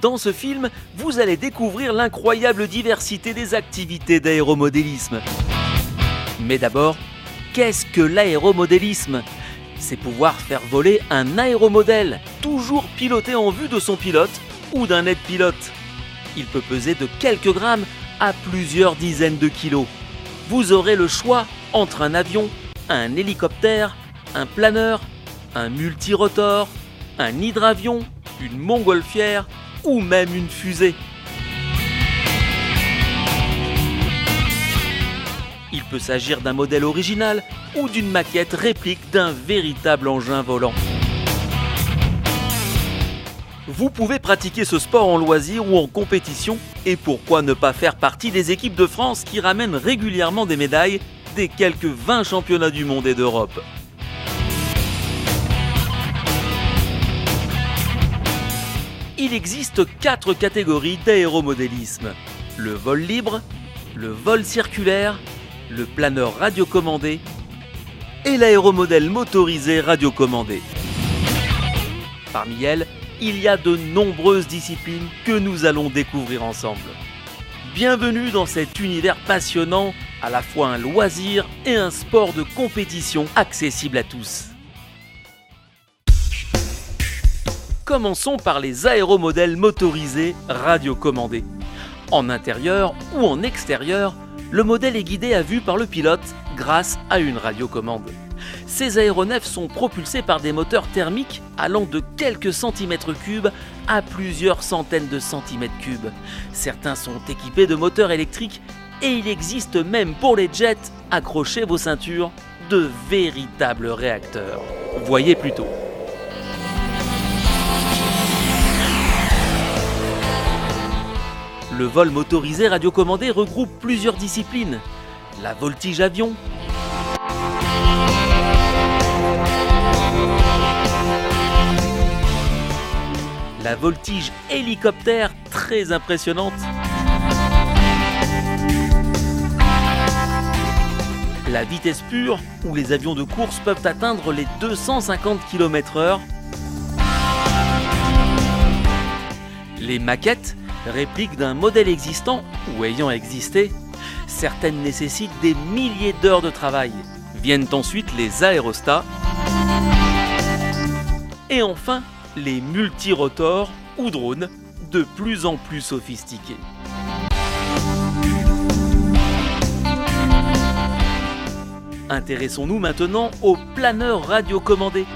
Dans ce film, vous allez découvrir l'incroyable diversité des activités d'aéromodélisme. Mais d'abord, qu'est-ce que l'aéromodélisme ? C'est pouvoir faire voler un aéromodèle, toujours piloté en vue de son pilote ou d'un aide-pilote. Il peut peser de quelques grammes à plusieurs dizaines de kilos. Vous aurez le choix entre un avion, un hélicoptère, un planeur, un multirotor, un hydravion, une montgolfière ou même une fusée. Il peut s'agir d'un modèle original ou d'une maquette réplique d'un véritable engin volant. Vous pouvez pratiquer ce sport en loisir ou en compétition et pourquoi ne pas faire partie des équipes de France qui ramènent régulièrement des médailles des quelques 20 championnats du monde et d'Europe. Il existe 4 catégories d'aéromodélisme. Le vol libre, le vol circulaire, le planeur radiocommandé et l'aéromodèle motorisé radiocommandé. Parmi elles, il y a de nombreuses disciplines que nous allons découvrir ensemble. Bienvenue dans cet univers passionnant, à la fois un loisir et un sport de compétition accessible à tous. Commençons par les aéromodèles motorisés radiocommandés. En intérieur ou en extérieur, le modèle est guidé à vue par le pilote grâce à une radiocommande. Ces aéronefs sont propulsés par des moteurs thermiques allant de quelques centimètres cubes à plusieurs centaines de centimètres cubes. Certains sont équipés de moteurs électriques et il existe même pour les jets, accrochez vos ceintures, de véritables réacteurs. Voyez plutôt. Le vol motorisé radiocommandé regroupe plusieurs disciplines. La voltige avion, la voltige hélicoptère, très impressionnante, la vitesse pure, où les avions de course peuvent atteindre les 250 km/h, les maquettes, répliques d'un modèle existant ou ayant existé. Certaines nécessitent des milliers d'heures de travail. Viennent ensuite les aérostats et enfin les multirotors ou drones de plus en plus sophistiqués. Intéressons-nous maintenant aux planeurs radiocommandés.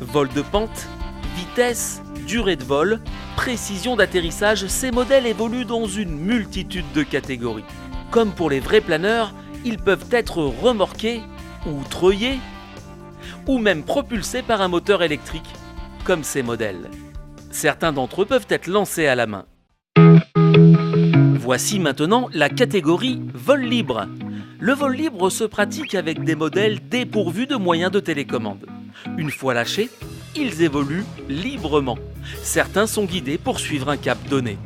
Vol de pente, vitesse, durée de vol, précision d'atterrissage, ces modèles évoluent dans une multitude de catégories. Comme pour les vrais planeurs, ils peuvent être remorqués ou treuillés, ou même propulsés par un moteur électrique, comme ces modèles. Certains d'entre eux peuvent être lancés à la main. Voici maintenant la catégorie vol libre. Le vol libre se pratique avec des modèles dépourvus de moyens de télécommande. Une fois lâchés, ils évoluent librement. Certains sont guidés pour suivre un cap donné.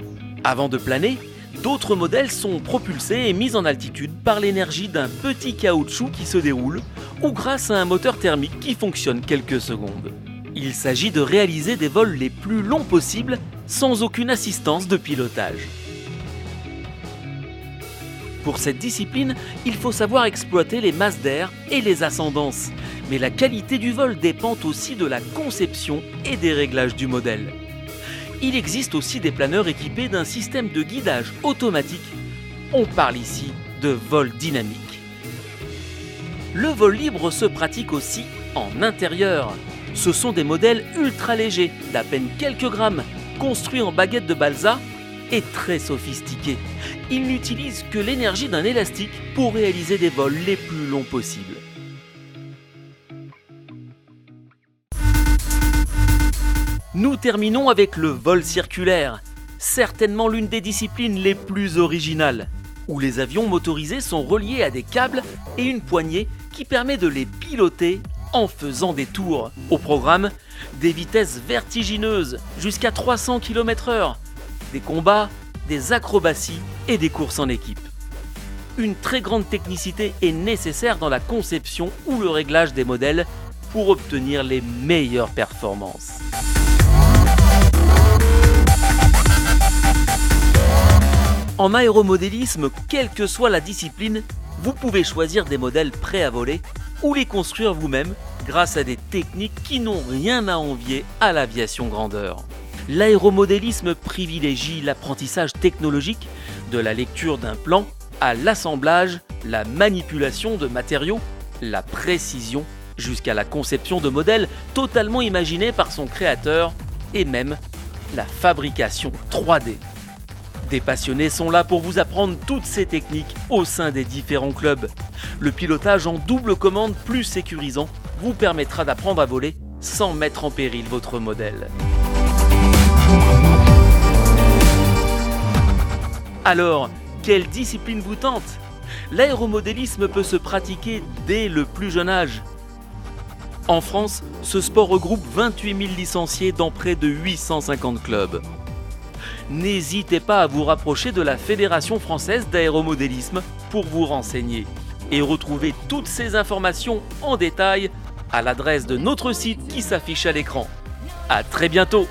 Avant de planer, d'autres modèles sont propulsés et mis en altitude par l'énergie d'un petit caoutchouc qui se déroule ou grâce à un moteur thermique qui fonctionne quelques secondes. Il s'agit de réaliser des vols les plus longs possibles sans aucune assistance de pilotage. Pour cette discipline, il faut savoir exploiter les masses d'air et les ascendances. Mais la qualité du vol dépend aussi de la conception et des réglages du modèle. Il existe aussi des planeurs équipés d'un système de guidage automatique. On parle ici de vol dynamique. Le vol libre se pratique aussi en intérieur. Ce sont des modèles ultra légers, d'à peine quelques grammes, construits en baguettes de balsa et très sophistiqués. Ils n'utilisent que l'énergie d'un élastique pour réaliser des vols les plus longs possibles. Nous terminons avec le vol circulaire, certainement l'une des disciplines les plus originales, où les avions motorisés sont reliés à des câbles et une poignée qui permet de les piloter en faisant des tours. Au programme, des vitesses vertigineuses, jusqu'à 300 km/h, des combats, des acrobaties et des courses en équipe. Une très grande technicité est nécessaire dans la conception ou le réglage des modèles pour obtenir les meilleures performances. En aéromodélisme, quelle que soit la discipline, vous pouvez choisir des modèles prêts à voler ou les construire vous-même grâce à des techniques qui n'ont rien à envier à l'aviation grandeur. L'aéromodélisme privilégie l'apprentissage technologique, de la lecture d'un plan à l'assemblage, la manipulation de matériaux, la précision, jusqu'à la conception de modèles totalement imaginés par son créateur et même la fabrication 3D. Des passionnés sont là pour vous apprendre toutes ces techniques au sein des différents clubs. Le pilotage en double commande plus sécurisant vous permettra d'apprendre à voler sans mettre en péril votre modèle. Alors, quelle discipline vous tente ? L'aéromodélisme peut se pratiquer dès le plus jeune âge. En France, ce sport regroupe 28 000 licenciés dans près de 850 clubs. N'hésitez pas à vous rapprocher de la Fédération française d'aéromodélisme pour vous renseigner et retrouver toutes ces informations en détail à l'adresse de notre site qui s'affiche à l'écran. À très bientôt!